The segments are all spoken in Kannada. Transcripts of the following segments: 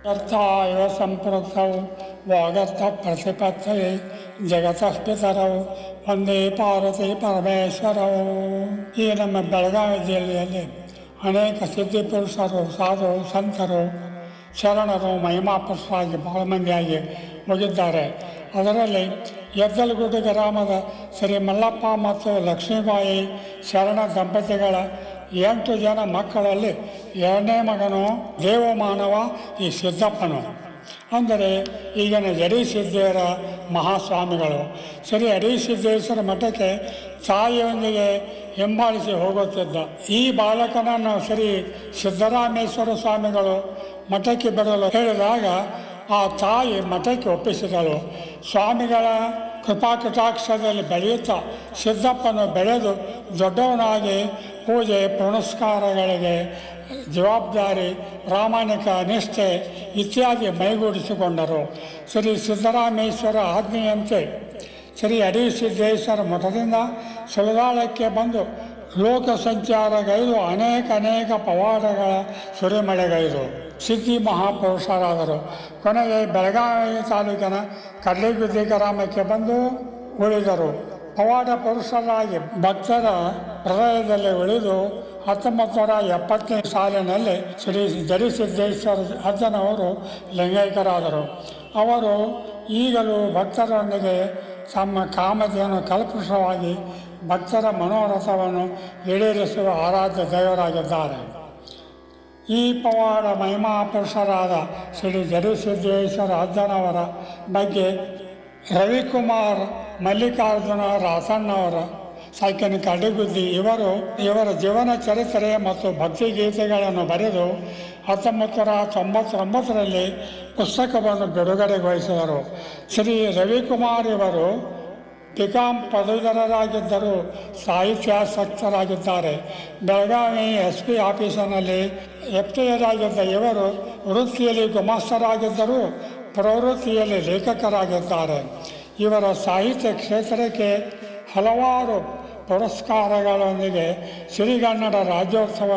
ಅರ್ಥಾಯ ಸಂಪೃಕ್ತೌ ವಾಗರ್ಥ ಪ್ರತಿಪತ್ತಯೇ ಜಗತಃ ಪಿತರೌ ಒಂದೇ ಪಾರ್ವತಿ ಪರಮೇಶ್ವರವು. ಈ ನಮ್ಮ ಬೆಳಗಾವಿ ಜಿಲ್ಲೆಯಲ್ಲಿ ಅನೇಕ ಸಿದ್ಧಿಪುರುಷರು, ಸಾಧು ಸಂತರು, ಶರಣರು, ಮಹಿಮಾಪುರುಷರಾಗಿ ಬಹಳ ಮಂದಿಯಾಗಿ ಹೋಗಿದ್ದಾರೆ. ಅದರಲ್ಲಿ ಯದ್ದಲಗುಡ್ಡ ಗ್ರಾಮದ ಶ್ರೀ ಮಲ್ಲಪ್ಪ ಮತ್ತು ಲಕ್ಷ್ಮೀಬಾಯಿ ಶರಣ ದಂಪತಿಗಳ 8 ಜನ ಮಕ್ಕಳಲ್ಲಿ 2ನೇ ಮಗನು ದೇವಮಾನವ ಈ ಸಿದ್ದಪ್ಪನು. ಅಂದರೆ ಈಗಿನ ಅಡಿಸಿದ್ದೇಶ್ವರ ಮಹಾಸ್ವಾಮಿಗಳು. ಶ್ರೀ ಅಡಿಸಿದ್ದೇಶ್ವರ ಮಠಕ್ಕೆ ತಾಯಿಯೊಂದಿಗೆ ಹಿಂಬಾಲಿಸಿ ಹೋಗುತ್ತಿದ್ದ ಈ ಬಾಲಕನನ್ನು ಶ್ರೀ ಸಿದ್ದರಾಮೇಶ್ವರ ಸ್ವಾಮಿಗಳು ಮಠಕ್ಕೆ ಬರಲು ಹೇಳಿದಾಗ ಆ ತಾಯಿ ಮಠಕ್ಕೆ ಒಪ್ಪಿಸಿದಳು. ಸ್ವಾಮಿಗಳ ಕೃಪಾಕಟಾಕ್ಷದಲ್ಲಿ ಬೆಳೆಯುತ್ತಾ ಸಿದ್ದಪ್ಪನು ಬೆಳೆದು ದೊಡ್ಡವನಾಗಿ ಪೂಜೆ ಪುನಸ್ಕಾರಗಳಿಗೆ ಜವಾಬ್ದಾರಿ, ಪ್ರಾಮಾಣಿಕ ನಿಷ್ಠೆ ಇತ್ಯಾದಿ ಮೈಗೂಡಿಸಿಕೊಂಡರು. ಶ್ರೀ ಸಿದ್ದರಾಮೇಶ್ವರ ಆಜ್ಞೆಯಂತೆ ಶ್ರೀ ಅಡಿಸಿದ್ದೇಶ್ವರ ಮಠದಿಂದ ಸುಲದಾಳಕ್ಕೆ ಬಂದು ಲೋಕ ಸಂಚಾರಗೈದು ಅನೇಕ ಪವಾಡಗಳ ಸುರಿಮಳೆಗೈದು ಸಿದ್ಧಿ ಮಹಾಪುರುಷರಾದರು. ಕೊನೆಗೆ ಬೆಳಗಾವಿ ತಾಲೂಕಿನ ಕಡ್ಲೆಗುದ್ದಿ ಗ್ರಾಮಕ್ಕೆ ಬಂದು ಉಳಿದರು. ಪವಾಡ ಪುರುಷರಾಗಿ ಭಕ್ತರ ಹೃದಯದಲ್ಲಿ ಉಳಿದು 1970ನೇ ಸಾಲಿನಲ್ಲಿ ಶ್ರೀ ಜಡಿಸಿದ್ದೇಶ್ವರ ಅಜ್ಜನವರು ಲಿಂಗೈಕ್ಯರಾದರು. ಅವರು ಈಗಲೂ ಭಕ್ತರೊಂದಿಗೆ ತಮ್ಮ ಕಾಮಧೇನು ಕಲ್ಪವೃಕ್ಷವಾಗಿ ಭಕ್ತರ ಮನೋರಥವನ್ನು ಈಡೇರಿಸುವ ಆರಾಧ್ಯ ದೇವರಾಗಿದ್ದಾರೆ. ಈ ಪವಾಡ ಮಹಿಮಾಪುರುಷರಾದ ಶ್ರೀ ಜಡಿಸಿದ್ದೇಶ್ವರ ಅಜ್ಜನವರ ಬಗ್ಗೆ ರವಿಕುಮಾರ್ ಮಲ್ಲಿಕಾರ್ಜುನ ರಾಸಣ್ಣವರ ಸಾಕಿನ ಕಡೆಗುದ್ದಿ ಇವರ ಜೀವನ ಚರಿತ್ರೆ ಮತ್ತು ಭಕ್ತಿಗೀತೆಗಳನ್ನು ಬರೆದು 1999ರಲ್ಲಿ ಪುಸ್ತಕವನ್ನು ಬಿಡುಗಡೆಗೊಳಿಸಿದರು. ಶ್ರೀ ರವಿಕುಮಾರ್ ಇವರು ಪಿಕಾಂ ಪದವೀಧರರಾಗಿದ್ದರೂ ಸಾಹಿತ್ಯಾಸಕ್ತರಾಗಿದ್ದಾರೆ. ಬೆಳಗಾವಿ SP ಆಫೀಸಿನಲ್ಲಿ FTR ಆಗಿದ್ದ ಇವರು ವೃತ್ತಿಯಲ್ಲಿ ಗುಮಾಸ್ತರಾಗಿದ್ದರೂ ಪ್ರವೃತ್ತಿಯಲ್ಲಿ ಲೇಖಕರಾಗಿದ್ದಾರೆ. ಇವರ ಸಾಹಿತ್ಯ ಕ್ಷೇತ್ರಕ್ಕೆ ಹಲವಾರು ಪುರಸ್ಕಾರಗಳೊಂದಿಗೆ ಸಿರಿಗನ್ನಡ ರಾಜ್ಯೋತ್ಸವ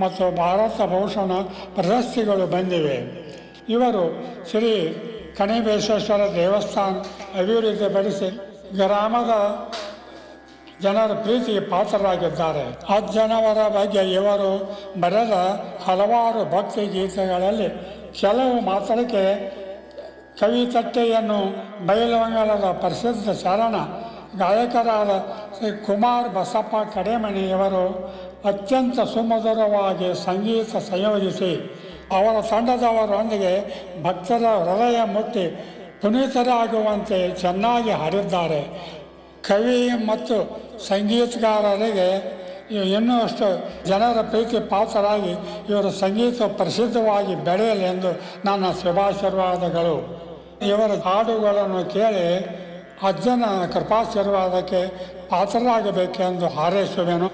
ಮತ್ತು ಭಾರತ ಭೂಷಣ ಪ್ರಶಸ್ತಿಗಳು ಬಂದಿವೆ. ಇವರು ಶ್ರೀ ಕಣಿಬಸವೇಶ್ವರ ದೇವಸ್ಥಾನ ಅಭಿವೃದ್ಧಿಪಡಿಸಿ ಗ್ರಾಮದ ಜನರ ಪ್ರೀತಿಗೆ ಪಾತ್ರರಾಗಿದ್ದಾರೆ. ಅಜ್ಜನವರ ಬಗ್ಗೆ ಇವರು ಬರೆದ ಹಲವಾರು ಭಕ್ತಿ ಗೀತೆಗಳಲ್ಲಿ ಕೆಲವು ಮಾತ್ರಕ್ಕೆ ಕವಿತಟ್ಟೆಯನ್ನು ಬಯಲುವಂಗಲದ ಪ್ರಸಿದ್ಧ ಶರಣ ಗಾಯಕರಾದ ಶ್ರೀ ಕುಮಾರ್ ಬಸಪ್ಪ ಕಡೆಮಣಿಯವರು ಅತ್ಯಂತ ಸುಮಧುರವಾಗಿ ಸಂಗೀತ ಸಂಯೋಜಿಸಿ ಅವರ ತಂಡದವರೊಂದಿಗೆ ಭಕ್ತರ ಹೃದಯ ಮುಟ್ಟಿ ಪುನೀತರಾಗುವಂತೆ ಚೆನ್ನಾಗಿ ಹಾಡಿದ್ದಾರೆ. ಕವಿ ಮತ್ತು ಸಂಗೀತಗಾರರಿಗೆ ಇನ್ನಷ್ಟು ಜನರ ಪ್ರೀತಿ ಪಾತ್ರರಾಗಿ ಇವರ ಸಂಗೀತ ಪ್ರಸಿದ್ಧವಾಗಿ ಬೆಳೆಯಲೆಂದು ನನ್ನ ಶುಭಾಶೀರ್ವಾದಗಳು. ಇವರ ಹಾಡುಗಳನ್ನು ಕೇಳಿ ಅಜ್ಜನ ಕೃಪಾಶೀರ್ವಾದಕ್ಕೆ ಪಾತ್ರರಾಗಬೇಕೆಂದು ಹಾರೈಸುವೆನು.